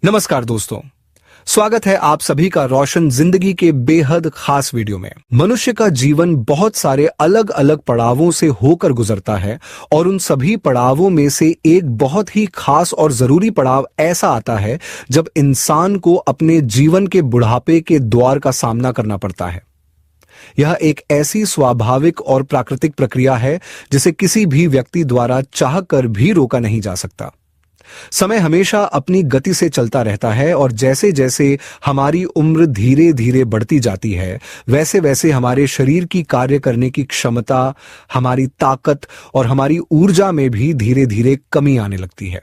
नमस्कार दोस्तों, स्वागत है आप सभी का रोशन जिंदगी के बेहद खास वीडियो में। मनुष्य का जीवन बहुत सारे अलग अलग पड़ावों से होकर गुजरता है और उन सभी पड़ावों में से एक बहुत ही खास और जरूरी पड़ाव ऐसा आता है जब इंसान को अपने जीवन के बुढ़ापे के द्वार का सामना करना पड़ता है। यह एक ऐसी स्वाभाविक और प्राकृतिक प्रक्रिया है जिसे किसी भी व्यक्ति द्वारा चाहकर भी रोका नहीं जा सकता। समय हमेशा अपनी गति से चलता रहता है और जैसे जैसे हमारी उम्र धीरे धीरे बढ़ती जाती है, वैसे वैसे हमारे शरीर की कार्य करने की क्षमता, हमारी ताकत और हमारी ऊर्जा में भी धीरे धीरे कमी आने लगती है।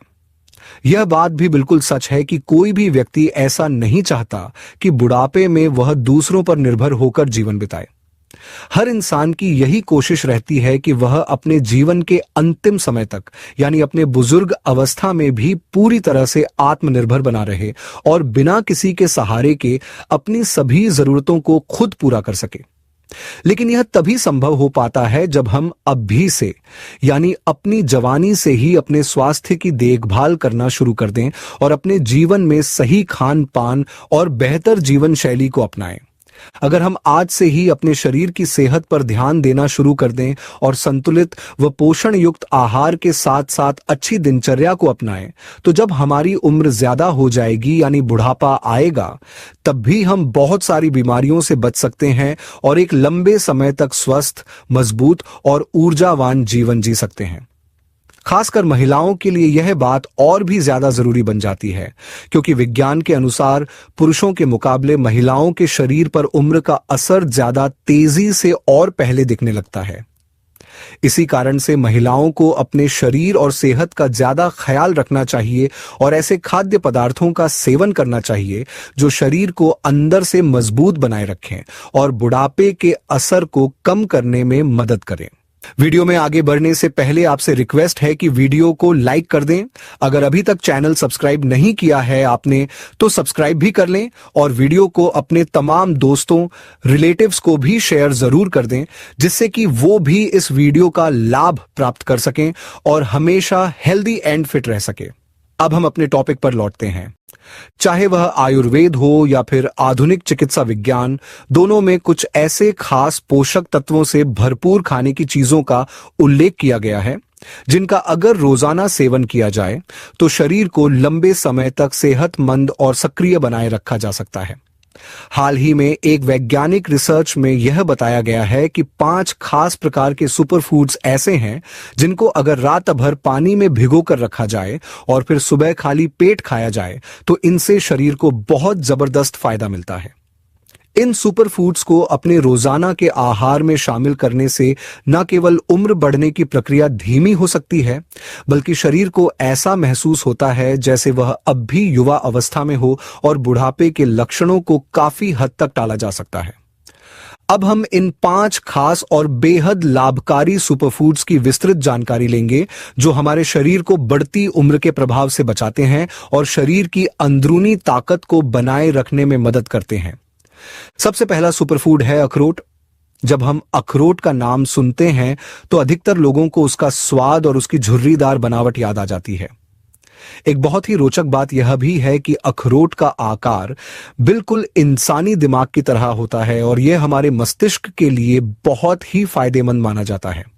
यह बात भी बिल्कुल सच है कि कोई भी व्यक्ति ऐसा नहीं चाहता कि बुढ़ापे में वह दूसरों पर निर्भर होकर जीवन बिताए। हर इंसान की यही कोशिश रहती है कि वह अपने जीवन के अंतिम समय तक यानी अपने बुजुर्ग अवस्था में भी पूरी तरह से आत्मनिर्भर बना रहे और बिना किसी के सहारे के अपनी सभी जरूरतों को खुद पूरा कर सके। लेकिन यह तभी संभव हो पाता है जब हम अभी से यानी अपनी जवानी से ही अपने स्वास्थ्य की देखभाल करना शुरू कर दें और अपने जीवन में सही खान पान और बेहतर जीवन शैली को अपनाएं। अगर हम आज से ही अपने शरीर की सेहत पर ध्यान देना शुरू कर दें और संतुलित व पोषण युक्त आहार के साथ साथ अच्छी दिनचर्या को अपनाएं, तो जब हमारी उम्र ज्यादा हो जाएगी यानी बुढ़ापा आएगा, तब भी हम बहुत सारी बीमारियों से बच सकते हैं और एक लंबे समय तक स्वस्थ, मजबूत और ऊर्जावान जीवन जी सकते हैं। खासकर महिलाओं के लिए यह बात और भी ज्यादा जरूरी बन जाती है, क्योंकि विज्ञान के अनुसार पुरुषों के मुकाबले महिलाओं के शरीर पर उम्र का असर ज्यादा तेजी से और पहले दिखने लगता है। इसी कारण से महिलाओं को अपने शरीर और सेहत का ज्यादा ख्याल रखना चाहिए और ऐसे खाद्य पदार्थों का सेवन करना चाहिए जो शरीर को अंदर से मजबूत बनाए रखें और बुढ़ापे के असर को कम करने में मदद करें। वीडियो में आगे बढ़ने से पहले आपसे रिक्वेस्ट है कि वीडियो को लाइक कर दें। अगर अभी तक चैनल सब्सक्राइब नहीं किया है आपने तो सब्सक्राइब भी कर लें और वीडियो को अपने तमाम दोस्तों, रिलेटिव्स को भी शेयर जरूर कर दें, जिससे कि वो भी इस वीडियो का लाभ प्राप्त कर सकें और हमेशा हेल्दी एंड फिट रह सके। अब हम अपने टॉपिक पर लौटते हैं। चाहे वह आयुर्वेद हो या फिर आधुनिक चिकित्सा विज्ञान, दोनों में कुछ ऐसे खास पोषक तत्वों से भरपूर खाने की चीजों का उल्लेख किया गया है जिनका अगर रोजाना सेवन किया जाए तो शरीर को लंबे समय तक सेहतमंद और सक्रिय बनाए रखा जा सकता है। हाल ही में एक वैज्ञानिक रिसर्च में यह बताया गया है कि 5 खास प्रकार के सुपर फूड्स ऐसे हैं जिनको अगर रात भर पानी में भिगोकर रखा जाए और फिर सुबह खाली पेट खाया जाए तो इनसे शरीर को बहुत जबरदस्त फायदा मिलता है। इन सुपर फूड्स को अपने रोजाना के आहार में शामिल करने से न केवल उम्र बढ़ने की प्रक्रिया धीमी हो सकती है, बल्कि शरीर को ऐसा महसूस होता है जैसे वह अब भी युवा अवस्था में हो और बुढ़ापे के लक्षणों को काफी हद तक टाला जा सकता है। अब हम इन 5 खास और बेहद लाभकारी सुपर फूड्स की विस्तृत जानकारी लेंगे जो हमारे शरीर को बढ़ती उम्र के प्रभाव से बचाते हैं और शरीर की अंदरूनी ताकत को बनाए रखने में मदद करते हैं। सबसे पहला सुपरफूड है अखरोट। जब हम अखरोट का नाम सुनते हैं तो अधिकतर लोगों को उसका स्वाद और उसकी झुर्रीदार बनावट याद आ जाती है। एक बहुत ही रोचक बात यह भी है कि अखरोट का आकार बिल्कुल इंसानी दिमाग की तरह होता है और यह हमारे मस्तिष्क के लिए बहुत ही फायदेमंद माना जाता है।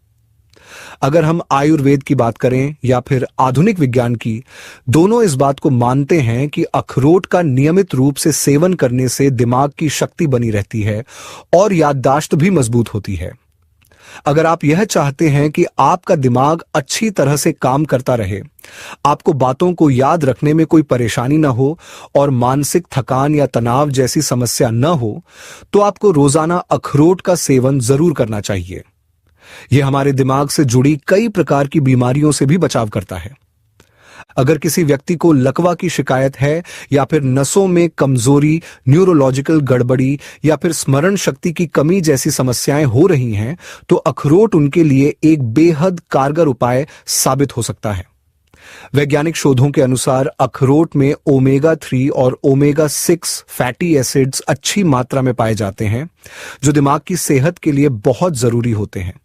अगर हम आयुर्वेद की बात करें या फिर आधुनिक विज्ञान की, दोनों इस बात को मानते हैं कि अखरोट का नियमित रूप से सेवन करने से दिमाग की शक्ति बनी रहती है और याददाश्त भी मजबूत होती है। अगर आप यह चाहते हैं कि आपका दिमाग अच्छी तरह से काम करता रहे, आपको बातों को याद रखने में कोई परेशानी न हो और मानसिक थकान या तनाव जैसी समस्या न हो, तो आपको रोजाना अखरोट का सेवन जरूर करना चाहिए। यह हमारे दिमाग से जुड़ी कई प्रकार की बीमारियों से भी बचाव करता है। अगर किसी व्यक्ति को लकवा की शिकायत है या फिर नसों में कमजोरी, न्यूरोलॉजिकल गड़बड़ी या फिर स्मरण शक्ति की कमी जैसी समस्याएं हो रही हैं, तो अखरोट उनके लिए एक बेहद कारगर उपाय साबित हो सकता है। वैज्ञानिक शोधों के अनुसार अखरोट में ओमेगा 3 और ओमेगा 6 फैटी एसिड्स अच्छी मात्रा में पाए जाते हैं जो दिमाग की सेहत के लिए बहुत जरूरी होते हैं।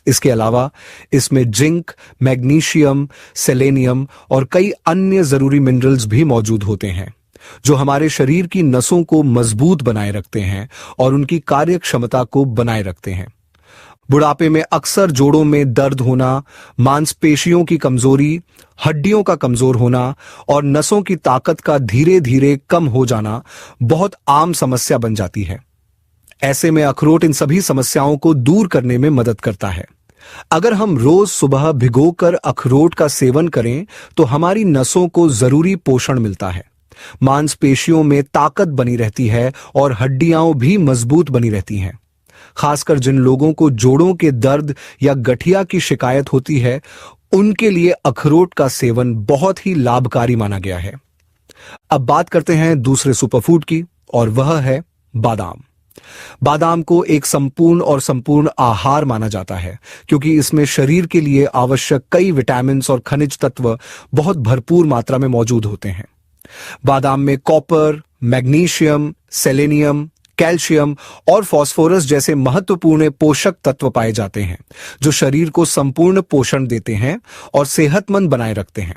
इसके अलावा इसमें जिंक, मैग्नीशियम, सेलेनियम और कई अन्य जरूरी मिनरल्स भी मौजूद होते हैं जो हमारे शरीर की नसों को मजबूत बनाए रखते हैं और उनकी कार्य क्षमता को बनाए रखते हैं। बुढ़ापे में अक्सर जोड़ों में दर्द होना, मांसपेशियों की कमजोरी, हड्डियों का कमजोर होना और नसों की ताकत का धीरे धीरे कम हो जाना बहुत आम समस्या बन जाती है। ऐसे में अखरोट इन सभी समस्याओं को दूर करने में मदद करता है। अगर हम रोज सुबह भिगोकर अखरोट का सेवन करें तो हमारी नसों को जरूरी पोषण मिलता है, मांसपेशियों में ताकत बनी रहती है और हड्डियां भी मजबूत बनी रहती हैं। खासकर जिन लोगों को जोड़ों के दर्द या गठिया की शिकायत होती है, उनके लिए अखरोट का सेवन बहुत ही लाभकारी माना गया है। अब बात करते हैं दूसरे सुपरफूड की, और वह है बादाम। बादाम को एक संपूर्ण आहार माना जाता है क्योंकि इसमें शरीर के लिए आवश्यक कई विटामिन और खनिज तत्व बहुत भरपूर मात्रा में मौजूद होते हैं। बादाम में कॉपर, मैग्नीशियम, सेलेनियम, कैल्शियम और फास्फोरस जैसे महत्वपूर्ण पोषक तत्व पाए जाते हैं जो शरीर को संपूर्ण पोषण देते हैं और सेहतमंद बनाए रखते हैं।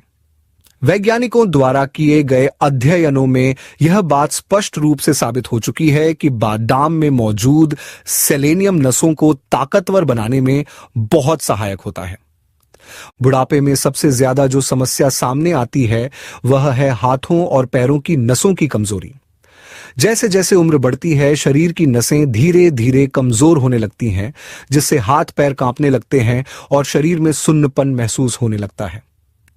वैज्ञानिकों द्वारा किए गए अध्ययनों में यह बात स्पष्ट रूप से साबित हो चुकी है कि बादाम में मौजूद सेलेनियम नसों को ताकतवर बनाने में बहुत सहायक होता है। बुढ़ापे में सबसे ज्यादा जो समस्या सामने आती है वह है हाथों और पैरों की नसों की कमजोरी। जैसे जैसे उम्र बढ़ती है, शरीर की नसें धीरे धीरे कमजोर होने लगती हैं, जिससे हाथ पैर कांपने लगते हैं और शरीर में सुन्नपन महसूस होने लगता है।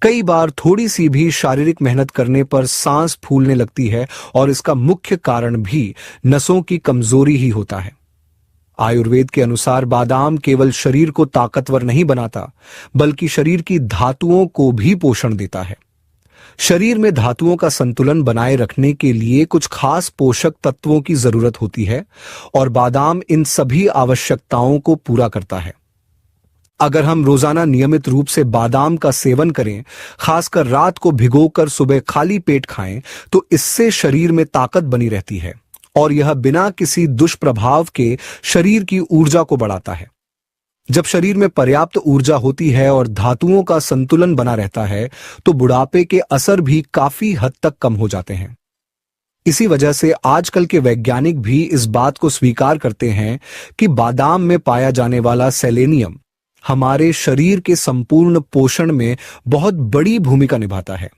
कई बार थोड़ी सी भी शारीरिक मेहनत करने पर सांस फूलने लगती है और इसका मुख्य कारण भी नसों की कमजोरी ही होता है। आयुर्वेद के अनुसार बादाम केवल शरीर को ताकतवर नहीं बनाता, बल्कि शरीर की धातुओं को भी पोषण देता है। शरीर में धातुओं का संतुलन बनाए रखने के लिए कुछ खास पोषक तत्वों की जरूरत होती है और बादाम इन सभी आवश्यकताओं को पूरा करता है। अगर हम रोजाना नियमित रूप से बादाम का सेवन करें, खासकर रात को भिगोकर सुबह खाली पेट खाएं, तो इससे शरीर में ताकत बनी रहती है और यह बिना किसी दुष्प्रभाव के शरीर की ऊर्जा को बढ़ाता है। जब शरीर में पर्याप्त ऊर्जा होती है और धातुओं का संतुलन बना रहता है, तो बुढ़ापे के असर भी काफी हद तक कम हो जाते हैं। इसी वजह से आजकल के वैज्ञानिक भी इस बात को स्वीकार करते हैं कि बादाम में पाया जाने वाला सेलेनियम हमारे शरीर के संपूर्ण पोषण में बहुत बड़ी भूमिका निभाता है।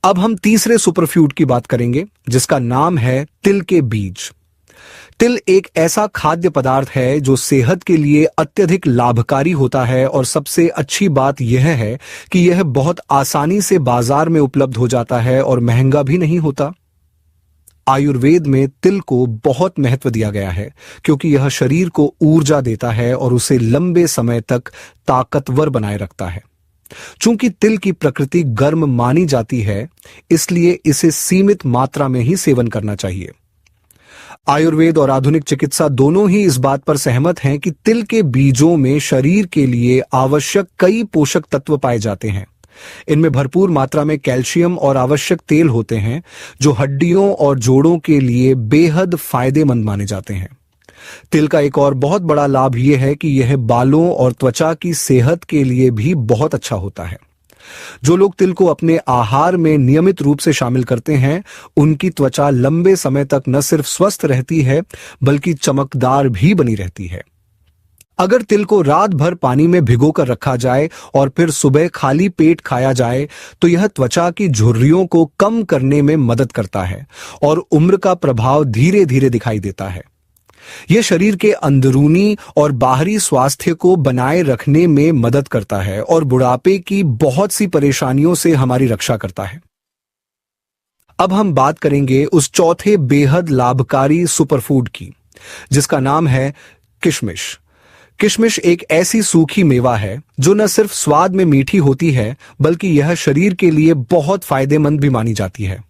अब हम तीसरे सुपरफूड की बात करेंगे, जिसका नाम है तिल के बीज। तिल एक ऐसा खाद्य पदार्थ है जो सेहत के लिए अत्यधिक लाभकारी होता है और सबसे अच्छी बात यह है कि यह बहुत आसानी से बाजार में उपलब्ध हो जाता है और महंगा भी नहीं होता। आयुर्वेद में तिल को बहुत महत्व दिया गया है क्योंकि यह शरीर को ऊर्जा देता है और उसे लंबे समय तक ताकतवर बनाए रखता है। चूंकि तिल की प्रकृति गर्म मानी जाती है, इसलिए इसे सीमित मात्रा में ही सेवन करना चाहिए। आयुर्वेद और आधुनिक चिकित्सा दोनों ही इस बात पर सहमत हैं कि तिल के बीजों में शरीर के लिए आवश्यक कई पोषक तत्व पाए जाते हैं। इनमें भरपूर मात्रा में कैल्शियम और आवश्यक तेल होते हैं जो हड्डियों और जोड़ों के लिए बेहद फायदेमंद माने जाते हैं। तिल का एक और बहुत बड़ा लाभ यह है कि यह बालों और त्वचा की सेहत के लिए भी बहुत अच्छा होता है। जो लोग तिल को अपने आहार में नियमित रूप से शामिल करते हैं, उनकी त्वचा लंबे समय तक न सिर्फ स्वस्थ रहती है बल्कि चमकदार भी बनी रहती है। अगर तिल को रात भर पानी में भिगोकर रखा जाए और फिर सुबह खाली पेट खाया जाए तो यह त्वचा की झुर्रियों को कम करने में मदद करता है और उम्र का प्रभाव धीरे धीरे दिखाई देता है। यह शरीर के अंदरूनी और बाहरी स्वास्थ्य को बनाए रखने में मदद करता है और बुढ़ापे की बहुत सी परेशानियों से हमारी रक्षा करता है। अब हम बात करेंगे उस चौथे बेहद लाभकारी सुपरफूड की, जिसका नाम है किशमिश। किशमिश एक ऐसी सूखी मेवा है जो न सिर्फ स्वाद में मीठी होती है बल्कि यह शरीर के लिए बहुत फायदेमंद भी मानी जाती है।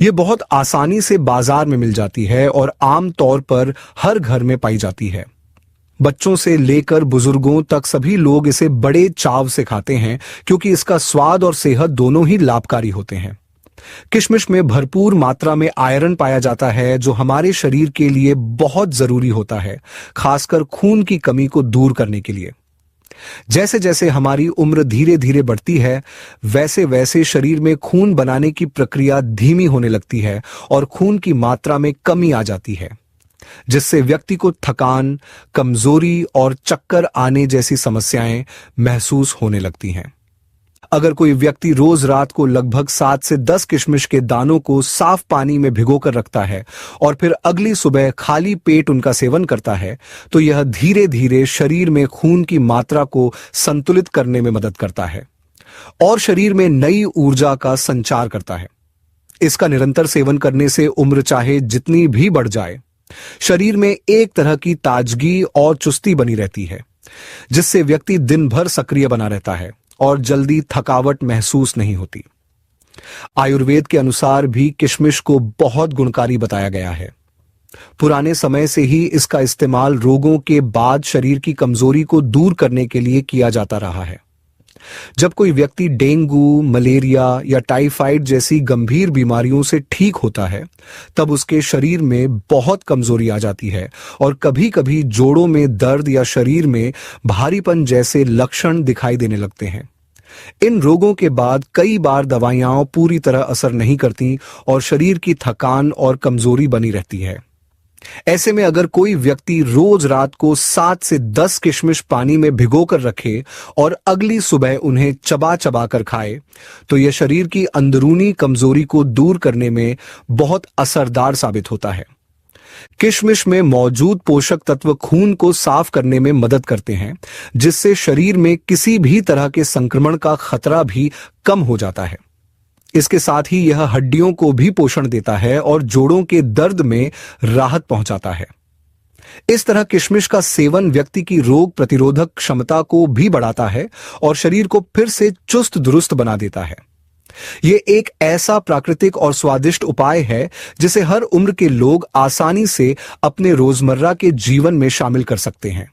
यह बहुत आसानी से बाजार में मिल जाती है और आम तौर पर हर घर में पाई जाती है। बच्चों से लेकर बुजुर्गों तक सभी लोग इसे बड़े चाव से खाते हैं क्योंकि इसका स्वाद और सेहत दोनों ही लाभकारी होते हैं। किशमिश में भरपूर मात्रा में आयरन पाया जाता है जो हमारे शरीर के लिए बहुत जरूरी होता है, खासकर खून की कमी को दूर करने के लिए। जैसे जैसे हमारी उम्र धीरे धीरे बढ़ती है, वैसे वैसे शरीर में खून बनाने की प्रक्रिया धीमी होने लगती है और खून की मात्रा में कमी आ जाती है, जिससे व्यक्ति को थकान, कमजोरी और चक्कर आने जैसी समस्याएं महसूस होने लगती हैं। अगर कोई व्यक्ति रोज रात को लगभग 7 से 10 किशमिश के दानों को साफ पानी में भिगोकर रखता है और फिर अगली सुबह खाली पेट उनका सेवन करता है, तो यह धीरे धीरे शरीर में खून की मात्रा को संतुलित करने में मदद करता है और शरीर में नई ऊर्जा का संचार करता है। इसका निरंतर सेवन करने से उम्र चाहे जितनी भी बढ़ जाए, शरीर में एक तरह की ताजगी और चुस्ती बनी रहती है, जिससे व्यक्ति दिन भर सक्रिय बना रहता है और जल्दी थकावट महसूस नहीं होती। आयुर्वेद के अनुसार भी किशमिश को बहुत गुणकारी बताया गया है। पुराने समय से ही इसका इस्तेमाल रोगों के बाद शरीर की कमजोरी को दूर करने के लिए किया जाता रहा है। जब कोई व्यक्ति डेंगू, मलेरिया या टाइफाइड जैसी गंभीर बीमारियों से ठीक होता है, तब उसके शरीर में बहुत कमजोरी आ जाती है और कभी-कभी जोड़ों में दर्द या शरीर में भारीपन जैसे लक्षण दिखाई देने लगते हैं। इन रोगों के बाद कई बार दवाइयां पूरी तरह असर नहीं करती और शरीर की थकान और कमजोरी बनी रहती है। ऐसे में अगर कोई व्यक्ति रोज रात को 7 से 10 किशमिश पानी में भिगोकर रखे और अगली सुबह उन्हें चबा चबा कर खाए, तो यह शरीर की अंदरूनी कमजोरी को दूर करने में बहुत असरदार साबित होता है। किशमिश में मौजूद पोषक तत्व खून को साफ करने में मदद करते हैं, जिससे शरीर में किसी भी तरह के संक्रमण का खतरा भी कम हो जाता है। इसके साथ ही यह हड्डियों को भी पोषण देता है और जोड़ों के दर्द में राहत पहुंचाता है। इस तरह किशमिश का सेवन व्यक्ति की रोग प्रतिरोधक क्षमता को भी बढ़ाता है और शरीर को फिर से चुस्त दुरुस्त बना देता है। यह एक ऐसा प्राकृतिक और स्वादिष्ट उपाय है जिसे हर उम्र के लोग आसानी से अपने रोजमर्रा के जीवन में शामिल कर सकते हैं।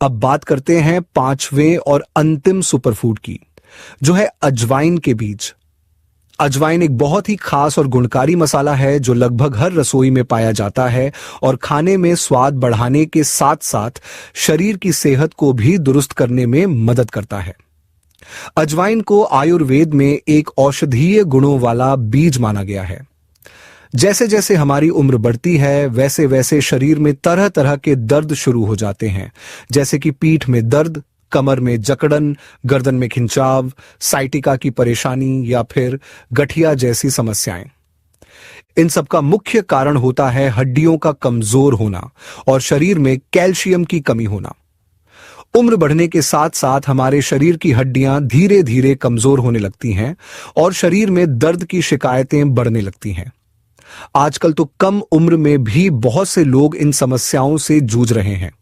अब बात करते हैं 5वें और अंतिम सुपरफूड की, जो है अजवाइन के बीज। अजवाइन एक बहुत ही खास और गुणकारी मसाला है जो लगभग हर रसोई में पाया जाता है और खाने में स्वाद बढ़ाने के साथ साथ शरीर की सेहत को भी दुरुस्त करने में मदद करता है। अजवाइन को आयुर्वेद में एक औषधीय गुणों वाला बीज माना गया है। जैसे जैसे हमारी उम्र बढ़ती है, वैसे वैसे शरीर में तरह तरह के दर्द शुरू हो जाते हैं, जैसे कि पीठ में दर्द, कमर में जकड़न, गर्दन में खिंचाव, साइटिका की परेशानी या फिर गठिया जैसी समस्याएं। इन सब का मुख्य कारण होता है हड्डियों का कमजोर होना और शरीर में कैल्शियम की कमी होना। उम्र बढ़ने के साथ साथ हमारे शरीर की हड्डियां धीरे धीरे कमजोर होने लगती हैं और शरीर में दर्द की शिकायतें बढ़ने लगती हैं। आजकल तो कम उम्र में भी बहुत से लोग इन समस्याओं से जूझ रहे हैं।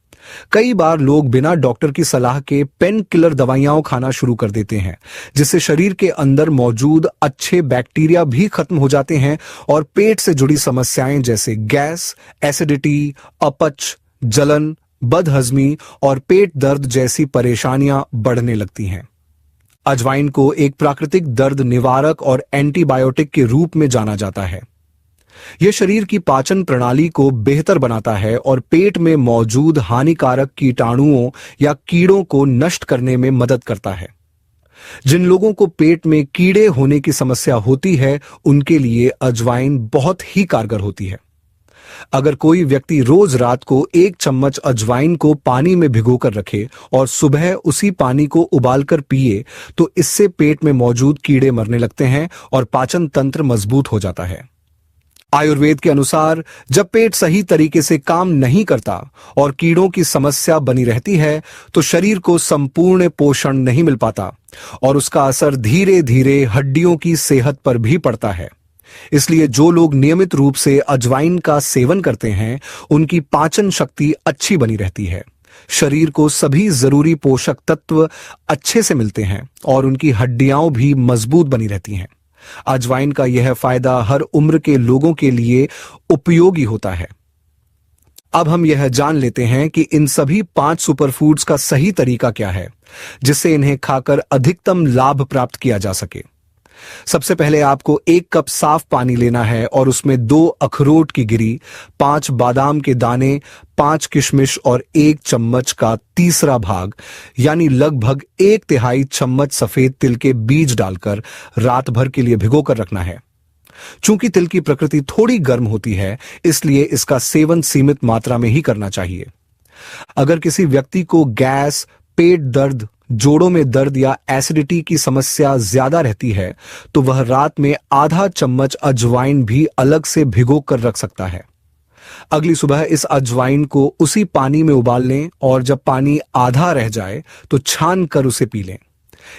कई बार लोग बिना डॉक्टर की सलाह के पेन किलर दवाइयां खाना शुरू कर देते हैं, जिससे शरीर के अंदर मौजूद अच्छे बैक्टीरिया भी खत्म हो जाते हैं और पेट से जुड़ी समस्याएं जैसे गैस, एसिडिटी, अपच, जलन, बदहजमी और पेट दर्द जैसी परेशानियां बढ़ने लगती हैं। अजवाइन को एक प्राकृतिक दर्द निवारक और एंटीबायोटिक के रूप में जाना जाता है। यह शरीर की पाचन प्रणाली को बेहतर बनाता है और पेट में मौजूद हानिकारक कीटाणुओं या कीड़ों को नष्ट करने में मदद करता है। जिन लोगों को पेट में कीड़े होने की समस्या होती है, उनके लिए अजवाइन बहुत ही कारगर होती है। अगर कोई व्यक्ति रोज रात को 1 चम्मच अजवाइन को पानी में भिगोकर रखे और सुबह उसी पानी को उबालकर पिए, तो इससे पेट में मौजूद कीड़े मरने लगते हैं और पाचन तंत्र मजबूत हो जाता है। आयुर्वेद के अनुसार जब पेट सही तरीके से काम नहीं करता और कीड़ों की समस्या बनी रहती है, तो शरीर को संपूर्ण पोषण नहीं मिल पाता और उसका असर धीरे धीरे हड्डियों की सेहत पर भी पड़ता है। इसलिए जो लोग नियमित रूप से अजवाइन का सेवन करते हैं, उनकी पाचन शक्ति अच्छी बनी रहती है, शरीर को सभी जरूरी पोषक तत्व अच्छे से मिलते हैं और उनकी हड्डियां भी मजबूत बनी रहती हैं। अजवाइन का यह फायदा हर उम्र के लोगों के लिए उपयोगी होता है। अब हम यह जान लेते हैं कि इन सभी 5 सुपरफूड्स का सही तरीका क्या है, जिससे इन्हें खाकर अधिकतम लाभ प्राप्त किया जा सके। सबसे पहले आपको 1 कप साफ पानी लेना है और उसमें 2 अखरोट की गिरी, 5 बादाम के दाने, 5 किशमिश और 1 चम्मच का तीसरा भाग यानी लगभग 1/3 चम्मच सफेद तिल के बीज डालकर रात भर के लिए भिगोकर रखना है। चूंकि तिल की प्रकृति थोड़ी गर्म होती है, इसलिए इसका सेवन सीमित मात्रा में ही करना चाहिए। अगर किसी व्यक्ति को गैस, पेट दर्द, जोड़ों में दर्द या एसिडिटी की समस्या ज्यादा रहती है, तो वह रात में आधा चम्मच अजवाइन भी अलग से भिगो कर रख सकता है। अगली सुबह इस अजवाइन को उसी पानी में उबाल लें और जब पानी आधा रह जाए तो छान कर उसे पी लें।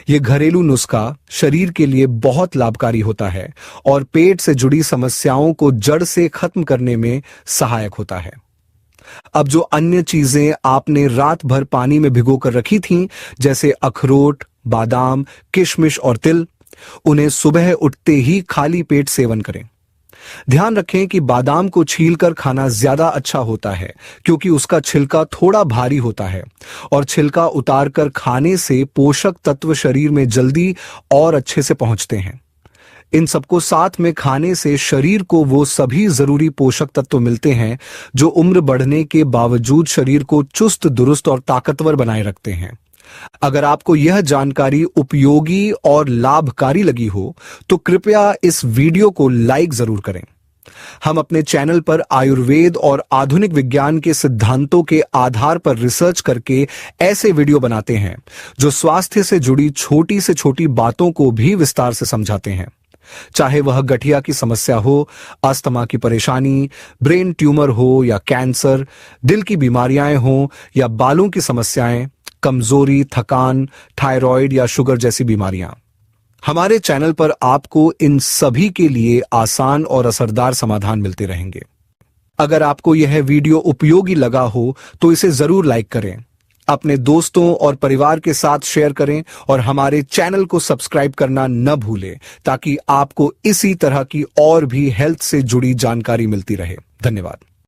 यह घरेलू नुस्खा शरीर के लिए बहुत लाभकारी होता है और पेट से जुड़ी समस्याओं को जड़ से खत्म करने में सहायक होता है। अब जो अन्य चीजें आपने रात भर पानी में भिगोकर रखी थीं, जैसे अखरोट, बादाम, किशमिश और तिल, उन्हें सुबह उठते ही खाली पेट सेवन करें। ध्यान रखें कि बादाम को छीलकर खाना ज्यादा अच्छा होता है, क्योंकि उसका छिलका थोड़ा भारी होता है और छिलका उतारकर खाने से पोषक तत्व शरीर में जल्दी और अच्छे से पहुंचते हैं। इन सबको साथ में खाने से शरीर को वो सभी जरूरी पोषक तत्व मिलते हैं जो उम्र बढ़ने के बावजूद शरीर को चुस्त दुरुस्त और ताकतवर बनाए रखते हैं। अगर आपको यह जानकारी उपयोगी और लाभकारी लगी हो तो कृपया इस वीडियो को लाइक जरूर करें। हम अपने चैनल पर आयुर्वेद और आधुनिक विज्ञान के सिद्धांतों के आधार पर रिसर्च करके ऐसे वीडियो बनाते हैं जो स्वास्थ्य से जुड़ी छोटी से छोटी बातों को भी विस्तार से समझाते हैं। चाहे वह गठिया की समस्या हो, अस्थमा की परेशानी, ब्रेन ट्यूमर हो या कैंसर, दिल की बीमारियां हो या बालों की समस्याएं, कमजोरी, थकान, थायराइड या शुगर जैसी बीमारियां। हमारे चैनल पर आपको इन सभी के लिए आसान और असरदार समाधान मिलते रहेंगे। अगर आपको यह वीडियो उपयोगी लगा हो तो इसे जरूर लाइक करें, अपने दोस्तों और परिवार के साथ शेयर करें और हमारे चैनल को सब्सक्राइब करना न भूलें, ताकि आपको इसी तरह की और भी हेल्थ से जुड़ी जानकारी मिलती रहे। धन्यवाद।